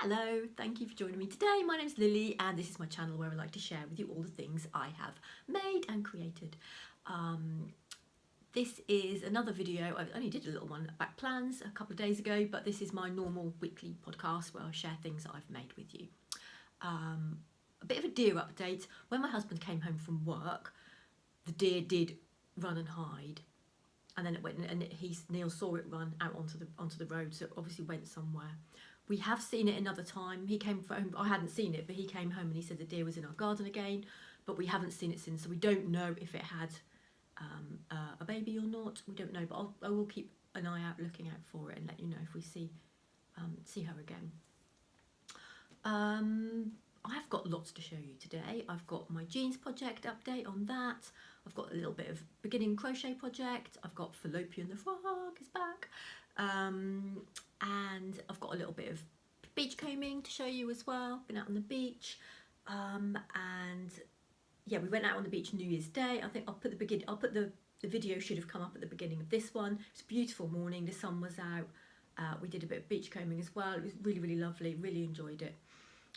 Hello, thank you for joining me today. My name's Lily and this is my channel where I like to share with you all the things I have made and created. This is another video. I only did a little one about plans a couple of days ago, but this is my normal weekly podcast where I share things that I've made with you. A bit of a deer update. When my husband came home from work, the deer did run and hide, and then it went and Neil saw it run out onto the road, so it obviously went somewhere. We have seen it another time. He came home, I hadn't seen it, but he came home and he said the deer was in our garden again, but we haven't seen it since, so we don't know if it had a baby or not. We don't know, but I will keep an eye out, looking out for it, and let you know if we see her again. I've got lots to show you today. I've got my jeans project update on that. I've got a little bit of beginning crochet project. I've got Fallopian the frog is back. And I've got a little bit of beach combing to show you as well. Been out on the beach, and yeah, we went out on the beach New Year's Day. I think I'll put the video should have come up at the beginning of this one. It's a beautiful morning. The sun was out. We did a bit of beach combing as well. It was really, really lovely. Really enjoyed it.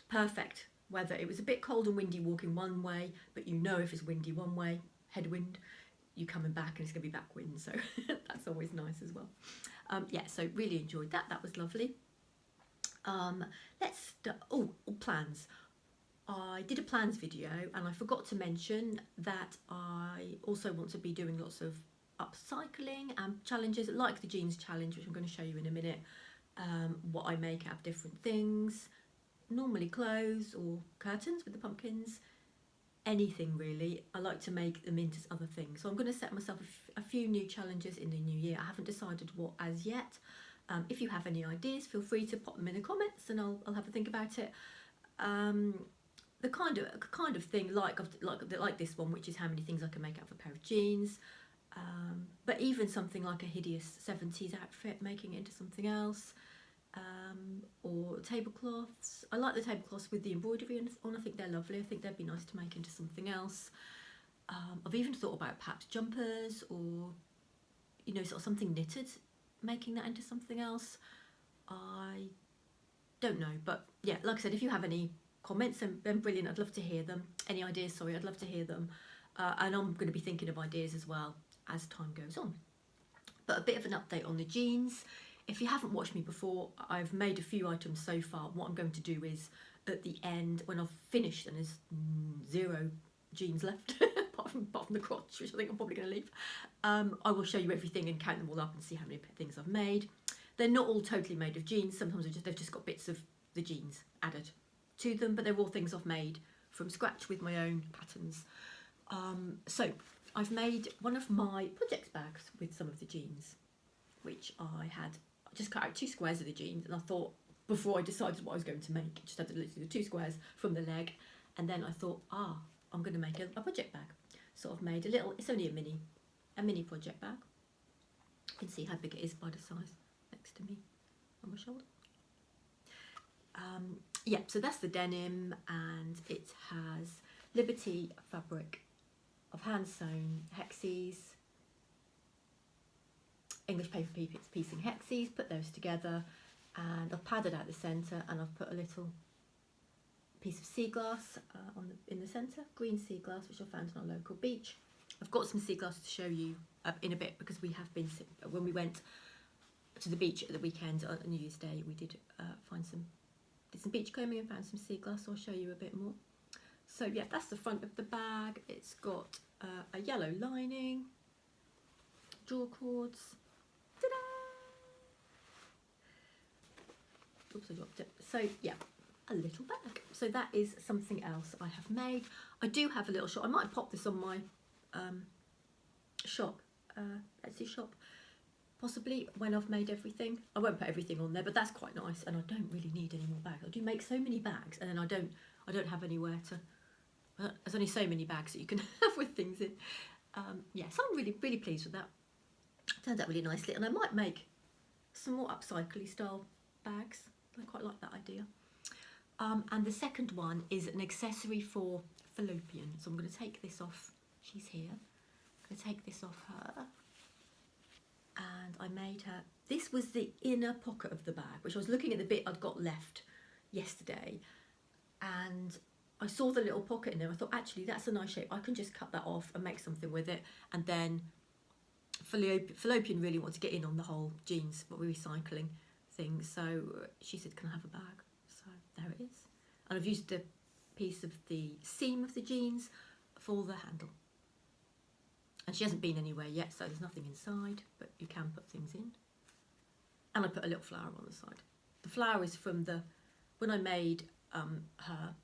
Perfect weather. It was a bit cold and windy walking one way, but you know if it's windy one way, headwind, you coming back and it's going to be back wind, so that's always nice as well. Yeah, so really enjoyed that. That was lovely. Let's start. Oh, plans. I did a plans video and I forgot to mention that I also want to be doing lots of upcycling and challenges like the jeans challenge, which I'm going to show you in a minute. What I make out of different things, normally clothes or curtains with the pumpkins, anything really. I like to make them into other things, so I'm going to set myself a few new challenges in the new year. I haven't decided what as yet. If you have any ideas, feel free to pop them in the comments and I'll have a think about it. The kind of thing like this one, which is how many things I can make out of a pair of jeans, but even something like a hideous 70s outfit, making it into something else. Or tablecloths. I like the tablecloths with the embroidery on. I think they're lovely. I think they'd be nice to make into something else. I've even thought about perhaps jumpers, or sort of something knitted, making that into something else. I don't know, but yeah, like I said, if you have any comments, then brilliant. I'd love to hear them. Any ideas, sorry, I'd love to hear them. And I'm going to be thinking of ideas as well as time goes on. But a bit of an update on the jeans. If you haven't watched me before, I've made a few items so far. What I'm going to do is, at the end, when I've finished and there's 0 jeans left, apart from the crotch, which I think I'm probably going to leave, I will show you everything and count them all up and see how many things I've made. They're not all totally made of jeans. Sometimes they've just got bits of the jeans added to them, but they're all things I've made from scratch with my own patterns. So I've made one of my projects bags with some of the jeans, which I just cut out 2 squares of the jeans, and I thought, before I decided what I was going to make, just had literally the 2 squares from the leg, and then I thought, I'm going to make a project bag. So I've made a little, it's only a mini project bag. You can see how big it is by the size next to me on my shoulder. Yeah, so that's the denim, and it has Liberty fabric of hand sewn hexes, English paper piecing hexes, put those together, and I've padded out the centre, and I've put a little piece of sea glass in the centre, green sea glass, which I found on a local beach. I've got some sea glass to show you in a bit, because we have been, when we went to the beach at the weekend on New Year's Day, we did did some beach combing and found some sea glass, so I'll show you a bit more. So yeah, that's the front of the bag. It's got a yellow lining, draw cords. Oops, I dropped it. So yeah, a little bag. So that is something else I have made. I do have a little shop. I might pop this on my shop, Etsy shop, possibly when I've made everything. I won't put everything on there, but that's quite nice. And I don't really need any more bags. I do make so many bags, and then I don't have anywhere to. There's only so many bags that you can have with things in. Yeah, so I'm really, really pleased with that. Turned out really nicely, and I might make some more upcycly style bags. I quite like that idea. And the second one is an accessory for fallopian. So I'm going to take this off. She's here. I'm going to take this off her. And I made her. This was the inner pocket of the bag, which I was looking at the bit I'd got left yesterday, and I saw the little pocket in there. I thought, actually, that's a nice shape. I can just cut that off and make something with it. And then Fallopian really wanted to get in on the whole jeans, what we're recycling thing. So she said, can I have a bag? So there it is. And I've used a piece of the seam of the jeans for the handle. And she hasn't been anywhere yet, so there's nothing inside, but you can put things in. And I put a little flower on the side. The flower is from when I made her,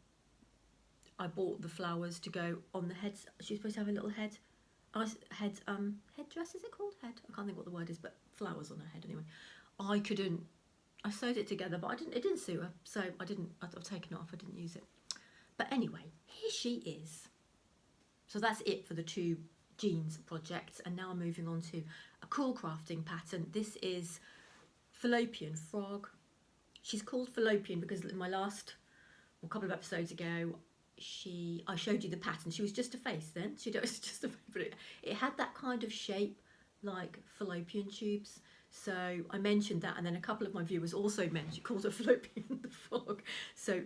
I bought the flowers to go on the heads. She's supposed to have a little headdress, is it called? Head? I can't think what the word is, but flowers on her head anyway. I sewed it together, but it didn't suit her, so I've taken it off, I didn't use it. But anyway, here she is. So that's it for the 2 jeans projects, and now I'm moving on to a cool crafting pattern. This is Fallopian Frog. She's called Fallopian because in my last, a couple of episodes ago, I showed you the pattern. She was just a face then. It was just a face, but it had that kind of shape like fallopian tubes. So I mentioned that, and then a couple of my viewers also called her Fallopian the Frog. So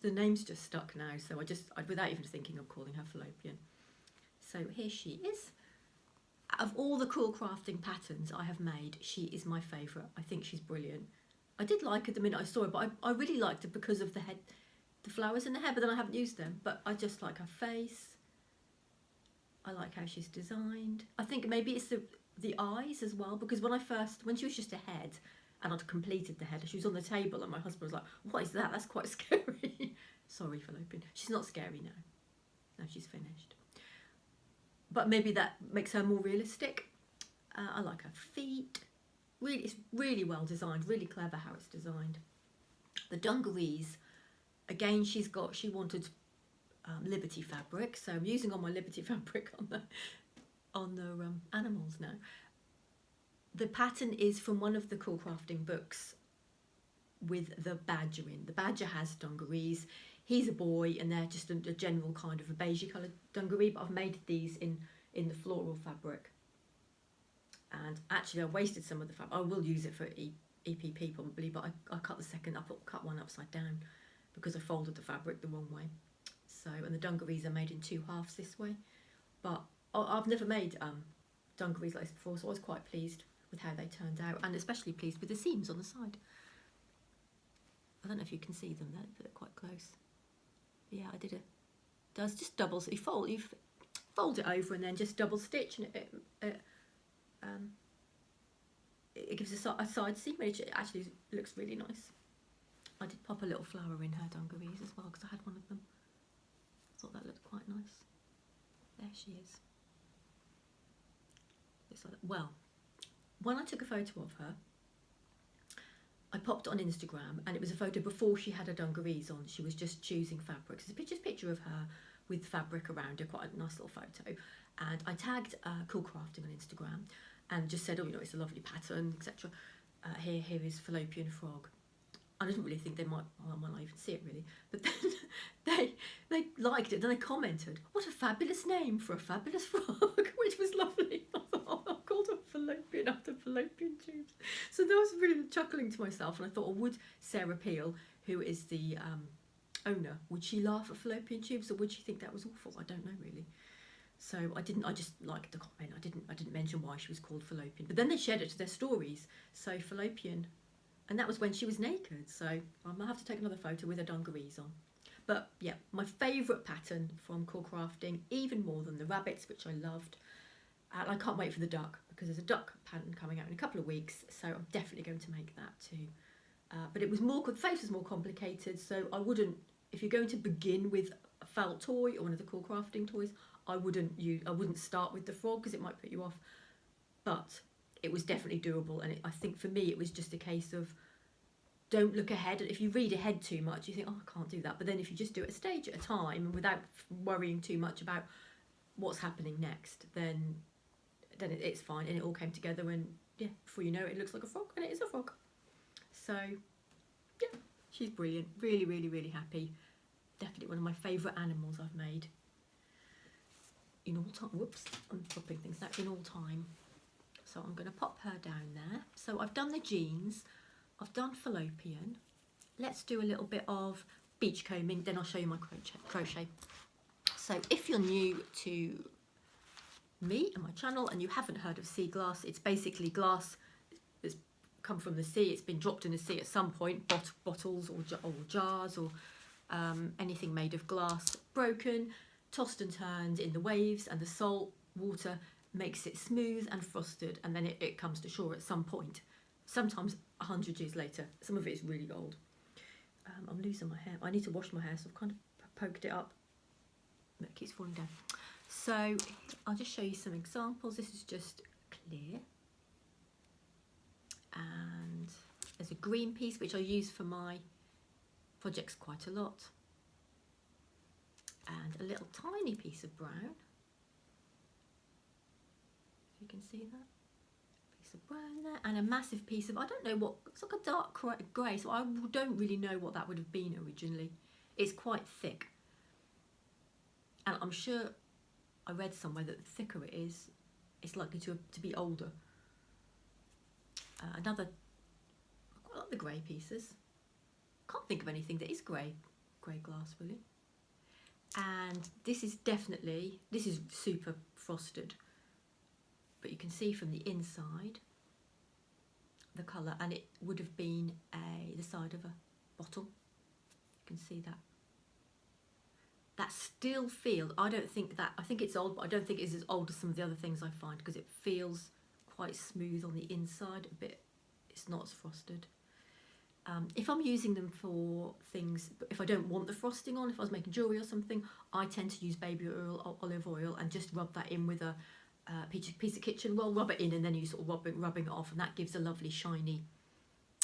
the name's just stuck now. So I without even thinking of calling her Fallopian. So here she is. Of all the cool crafting patterns I have made, she is my favourite. I think she's brilliant. I did like her the minute I saw her, but I really liked her because of the flowers in the hair, but then I haven't used them. But I just like her face. I like how she's designed. I think maybe it's the eyes as well, because when she was just a head and I'd completed the head, she was on the table and my husband was like, what is that? That's quite scary. Sorry, Fallopian. She's not scary now. Now she's finished. But maybe that makes her more realistic. I like her feet. It's really well designed, really clever how it's designed. The dungarees, again, she wanted Liberty fabric, so I'm using all my Liberty fabric on the animals now. The pattern is from one of the cool crafting books with the badger in. The badger has dungarees. He's a boy, and they're just a general kind of a beigey coloured dungaree, but I've made these in the floral fabric. And actually I wasted some of the fabric. I will use it for EPP probably, but I cut cut one upside down because I folded the fabric the wrong way. So, and the dungarees are made in 2 halves this way. But I've never made dungarees like this before, so I was quite pleased with how they turned out, and especially pleased with the seams on the side. I don't know if you can see them, they're quite close. But yeah, I did does just double, so you fold it over and then just double stitch, and it gives a side seam, and it actually looks really nice. I did pop a little flower in her dungarees as well because I had one of them. I thought that looked quite nice. There she is. Well, when I took a photo of her, I popped it on Instagram, and it was a photo before she had her dungarees on. She was just choosing fabrics. It's a picture of her with fabric around her, quite a nice little photo. And I tagged Cool Crafting on Instagram and just said, oh, it's a lovely pattern, etc. Here is Fallopian Frog. I didn't really think they might not even see it really, but then they liked it, and they commented, what a fabulous name for a fabulous frog, which was lovely. I thought, oh, I've called her Fallopian after fallopian tubes. So that was really chuckling to myself, and I thought, would Sarah Peel, who is the owner, would she laugh at fallopian tubes, or would she think that was awful? I don't know really. So I just liked the comment. I didn't mention why she was called Fallopian, but then they shared it to their stories. So Fallopian. And that was when she was naked, so I might have to take another photo with her dungarees on. But yeah, my favourite pattern from Cool Crafting, even more than the rabbits, which I loved. And I can't wait for the duck, because there's a duck pattern coming out in a couple of weeks, so I'm definitely going to make that too. But it was the face was more complicated, so I wouldn't, if you're going to begin with a felt toy or one of the Cool Crafting toys, I wouldn't start with the frog because it might put you off. But it was definitely doable, and I think for me it was just a case of don't look ahead. If you read ahead too much, you think, oh, I can't do that. But then if you just do it a stage at a time and without worrying too much about what's happening next, then it's fine, and it all came together, and yeah, before you know it, it looks like a frog, and it is a frog. So yeah, she's brilliant. Really, really, really happy. Definitely one of my favourite animals I've made in all time. Whoops, I'm popping things out in all time. So I'm going to pop her down there. So I've done the jeans, I've done Fallopian, let's do a little bit of beach combing, then I'll show you my crochet. So if you're new to me and my channel and you haven't heard of sea glass, it's basically glass that's come from the sea. It's been dropped in the sea at some point, bottles or jars or anything made of glass, broken, tossed and turned in the waves, and the salt water makes it smooth and frosted, and then it comes to shore at some point, sometimes 100 years later. Some of it is really old. I'm losing my hair. I need to wash my hair, so I've kind of poked it up. It keeps falling down. So I'll just show you some examples. This is just clear. And there's a green piece which I use for my projects quite a lot. And a little tiny piece of brown. If you can see that. Piece of brown there. And a massive piece of, I don't know what, it's like a dark grey, so I don't really know what that would have been originally. It's quite thick. And I'm sure I read somewhere that the thicker it is, it's likely to be older. Another, I quite like the grey pieces. Can't think of anything that is grey glass really. And this is definitely, this is super frosted, but you can see from the inside the colour, and it would have been the side of a bottle. You can see that. That still feels, I don't think that, I think it's old, but I don't think it's as old as some of the other things I find, because it feels quite smooth on the inside, a bit, it's not as frosted. If I'm using them for things, if I don't want the frosting on, if I was making jewellery or something, I tend to use baby oil or olive oil and just rub that in with a piece of kitchen roll, rub it in, and then you sort of rubbing it off, and that gives a lovely shiny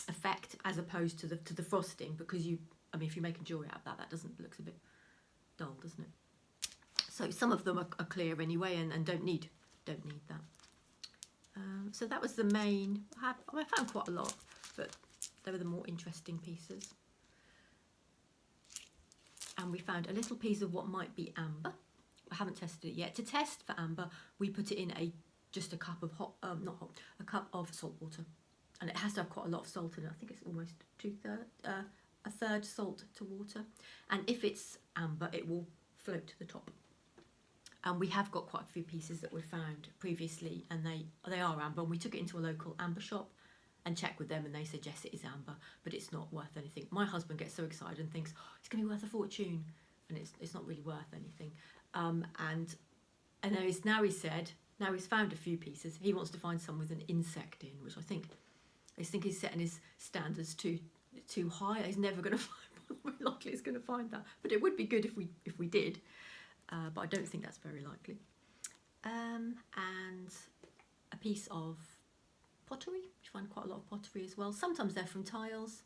effect, as opposed to the frosting, because you, I mean, if you're making jewellery out of that, that looks a bit dull, doesn't it? So some of them are clear anyway, and don't need that. So that was the main. I found quite a lot, but they were the more interesting pieces. And we found a little piece of what might be amber. I haven't tested it yet. To test for amber, we put it in just a cup of a cup of salt water, and it has to have quite a lot of salt in it. I think it's almost a third salt to water. And if it's amber, it will float to the top. And we have got quite a few pieces that we found previously, and they are amber. And we took it into a local amber shop and checked with them, and they suggest it is amber, but it's not worth anything. My husband gets so excited and thinks, oh, it's going to be worth a fortune, and it's not really worth anything. And now he's found a few pieces. He wants to find some with an insect in, which I think he's setting his standards too high. He's never going to find one. Very likely he's going to find that, but it would be good if we did, but I don't think that's very likely. And a piece of pottery. You find quite a lot of pottery as well. Sometimes they're from tiles,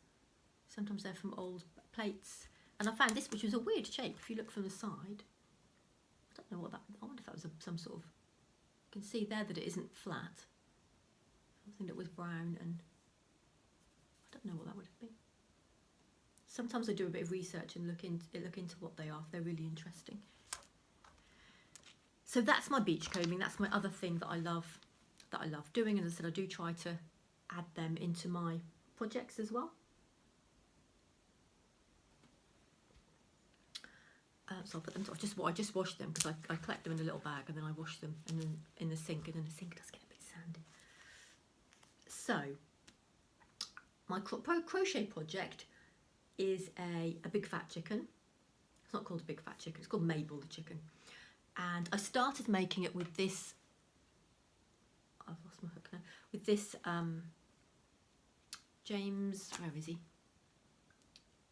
sometimes they're from old plates. And I found this, which was a weird shape. If you look from the side, I don't know what that, I wonder if that was some sort of, you can see there that it isn't flat. Something that was brown, and I don't know what that would have been. Sometimes I do a bit of research and look into what they are, if they're really interesting. So that's my beach combing. That's my other thing that I love doing, and as I said, I do try to add them into my projects as well. So I'll put them, I just wash them, because I collect them in a little bag, and then I wash them in the sink, and then the sink does get a bit sandy. So my crochet project is a big fat chicken. It's not called a big fat chicken, it's called Mabel the chicken. And I started making it with this, I've lost my hook now, with this James, where is he?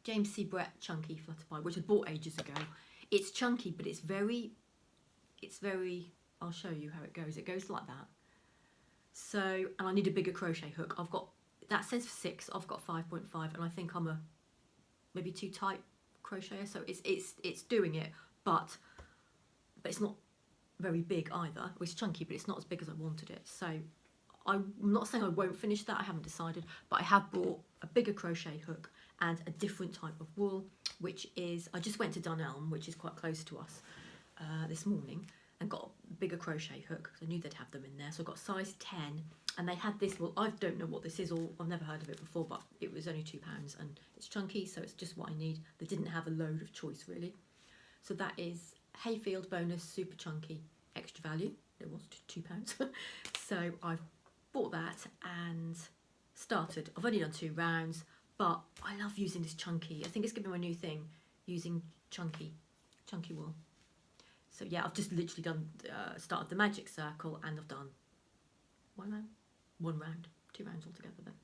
James C. Brett chunky flutter pie, which I bought ages ago. It's chunky, but it's very, I'll show you how it goes. It goes like that. So, and I need a bigger crochet hook. I've got, that says 6, I've got 5.5, and I think I'm a maybe too tight crocheter, so it's doing it, but it's not very big either. It's chunky, but it's not as big as I wanted it. So I'm not saying I won't finish that, I haven't decided, but I have bought a bigger crochet hook and a different type of wool, which is, I just went to Dunelm, which is quite close to us, this morning, and got a bigger crochet hook, because I knew they'd have them in there. So I got size 10, And they had this, well, I don't know what this is, or I've never heard of it before, but it was only £2 and it's chunky, so it's just what I need. They didn't have a load of choice really. So that is Hayfield Bonus Super Chunky Extra Value. It was £2. So I've bought that and started. I've only done 2 rounds, but I love using this chunky. I think it's going to be my new thing, using chunky wool. So yeah, I've just literally done, started the magic circle, and I've done 1 round, 2 rounds altogether then.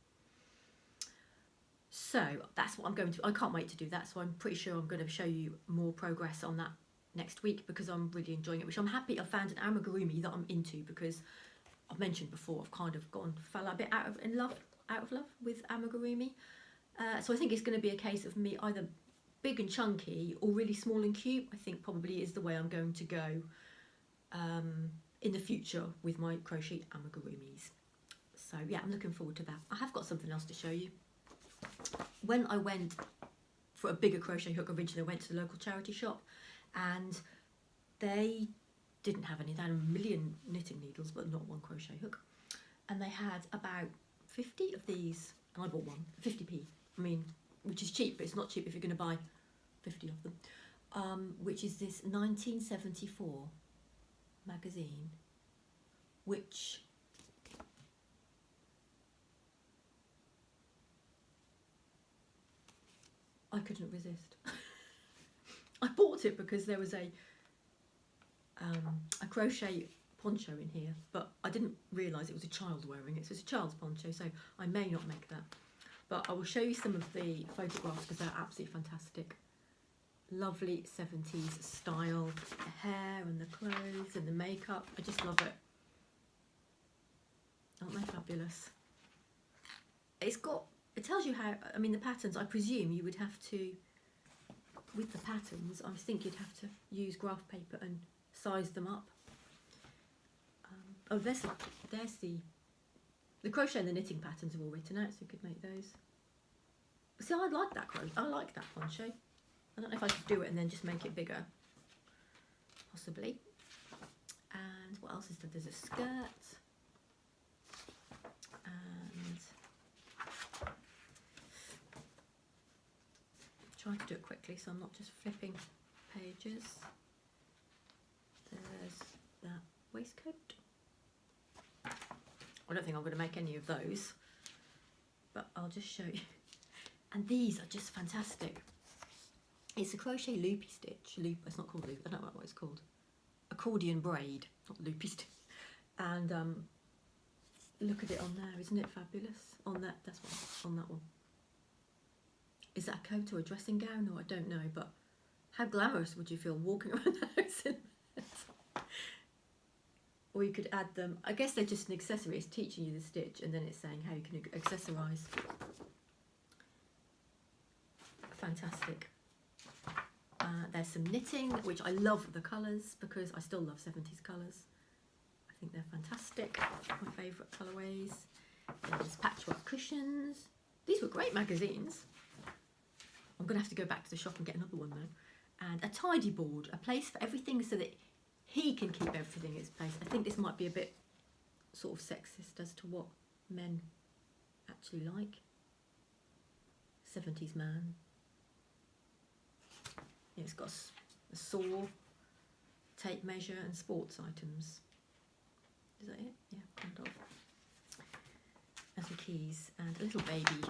So that's what I'm going to, I can't wait to do that. So I'm pretty sure I'm going to show you more progress on that next week, because I'm really enjoying it, which I'm happy I found an amigurumi that I'm into, because I've mentioned before I've kind of fell a bit out of love with amigurumi. So I think it's going to be a case of me either big and chunky or really small and cute. I think probably is the way I'm going to go in the future with my crochet amigurumis. So yeah, I'm looking forward to that. I have got something else to show you. When I went for a bigger crochet hook originally, I went to the local charity shop, and they didn't have any. They had a million knitting needles, but not one crochet hook. And they had about 50 of these, and I bought one, 50p. I mean, which is cheap, but it's not cheap if you're going to buy 50 of them. Which is this 1974 magazine, which I couldn't resist. I bought it because there was a crochet poncho in here, but I didn't realise it was a child wearing it. So it's a child's poncho, so I may not make that. But I will show you some of the photographs because they're absolutely fantastic. Lovely 70s style, the hair and the clothes and the makeup. I just love it. Aren't they fabulous? It tells you how, I mean, the patterns, I presume you would have to, with the patterns, I think you'd have to use graph paper and size them up. Oh, there's the crochet and the knitting patterns are all written out, so you could make those. See, I like that crochet. I like that poncho. I don't know if I could do it and then just make it bigger, possibly. And what else is there? There's a skirt, and try to do it quickly so I'm not just flipping pages. There's that waistcoat. I don't think I'm going to make any of those, but I'll just show you. And these are just fantastic. It's a crochet loopy stitch. It's not called loop. I don't know what it's called. Accordion braid, not loopy stitch. And look at it on there. Isn't it fabulous? On that, that's what. On that one. Is that a coat or a dressing gown? Or I don't know. But how glamorous would you feel walking around the house in it? Or you could add them. I guess they're just an accessory. It's teaching you the stitch, and then it's saying how you can accessorise. Fantastic. There's some knitting, which I love the colours because I still love 70s colours. I think they're fantastic. My favourite colourways. There's patchwork cushions. These were great magazines. I'm going to have to go back to the shop and get another one though. And a tidy board, a place for everything so that he can keep everything in its place. I think this might be a bit sort of sexist as to what men actually like. 70s man. Yeah, it's got a saw, tape measure and sports items. Is that it? Yeah, kind of. And some keys and a little baby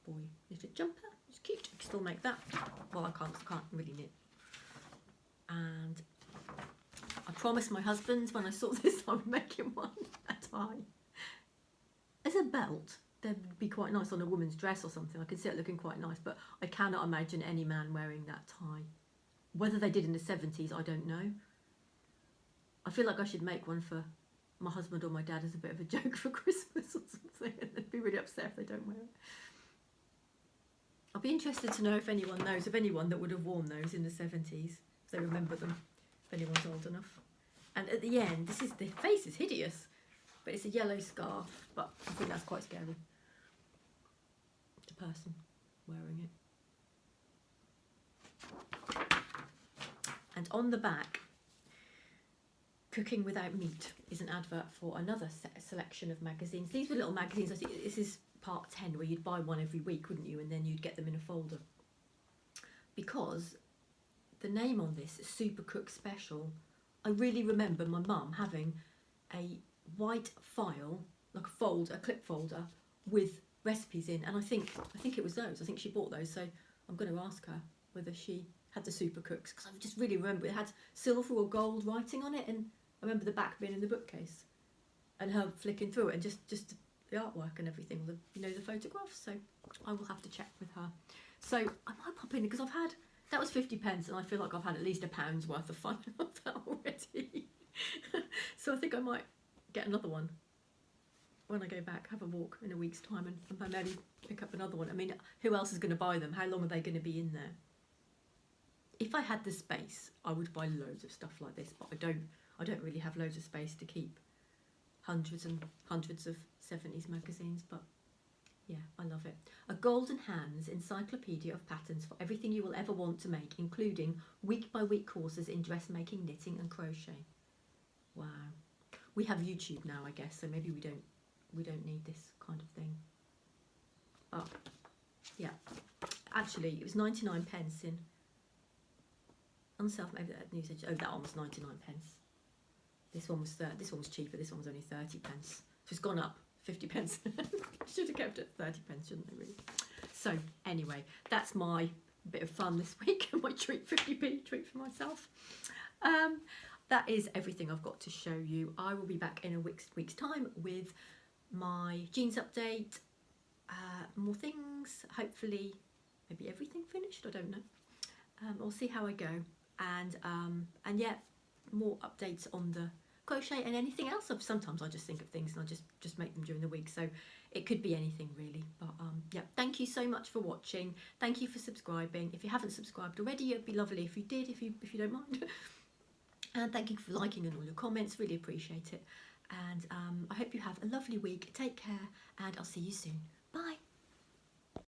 boy knitted jumper. It's cute. You can still make that. Well, I can't really knit. And I promised my husband when I saw this I would make him one, a tie. As a belt, they'd be quite nice on a woman's dress or something. I can see it looking quite nice, but I cannot imagine any man wearing that tie. Whether they did in the 70s, I don't know. I feel like I should make one for my husband or my dad as a bit of a joke for Christmas or something, and they'd be really upset if they don't wear it. I'll be interested to know if anyone knows of anyone that would have worn those in the 70s, if they remember them, if anyone's old enough. And at the end, the face is hideous, but it's a yellow scarf, but I think that's quite scary. The person wearing it. And on the back, Cooking Without Meat is an advert for another selection of magazines. These were little magazines. I think this is part 10, where you'd buy one every week, wouldn't you? And then you'd get them in a folder. Because the name on this, Super Cook Special, I really remember my mum having a white file, like a clip folder with recipes in, and I think it was those. I think she bought those, so I'm going to ask her whether she had the Super Cooks, because I just really remember it had silver or gold writing on it, and I remember the back being in the bookcase and her flicking through it, and just the artwork and everything, the photographs. So I will have to check with her. So I might pop in, because that was 50p, and I feel like I've had at least £1 worth of fun of that already. So I think I might get another one when I go back, have a walk in a week's time, and maybe pick up another one. I mean, who else is going to buy them? How long are they going to be in there? If I had the space, I would buy loads of stuff like this, but I don't really have loads of space to keep hundreds and hundreds of 70s magazines, but yeah, I love it. A golden hands encyclopedia of patterns for everything you will ever want to make, including week-by-week courses in dressmaking, knitting and crochet. Wow. We have YouTube now, I guess, so maybe we don't need this kind of thing. Oh, yeah. Actually, it was 99p in Unself, maybe that news edge. Oh, that one was 99p. This one was cheaper. This one was only 30p. So it's gone up 50p. Should have kept it 30p, shouldn't I, really? So anyway, that's my bit of fun this week. My treat, 50p treat for myself. That is everything I've got to show you. I will be back in a week's time with my jeans update, more things, hopefully maybe everything finished, I don't know. I'll see how I go, and yeah, more updates on the crochet and anything else. Sometimes I just think of things and I just make them during the week, so it could be anything really. But yeah, thank you so much for watching. Thank you for subscribing. If you haven't subscribed already, it'd be lovely if you did, if you don't mind. And thank you for liking and all your comments, really appreciate it. And I hope you have a lovely week. Take care, and I'll see you soon.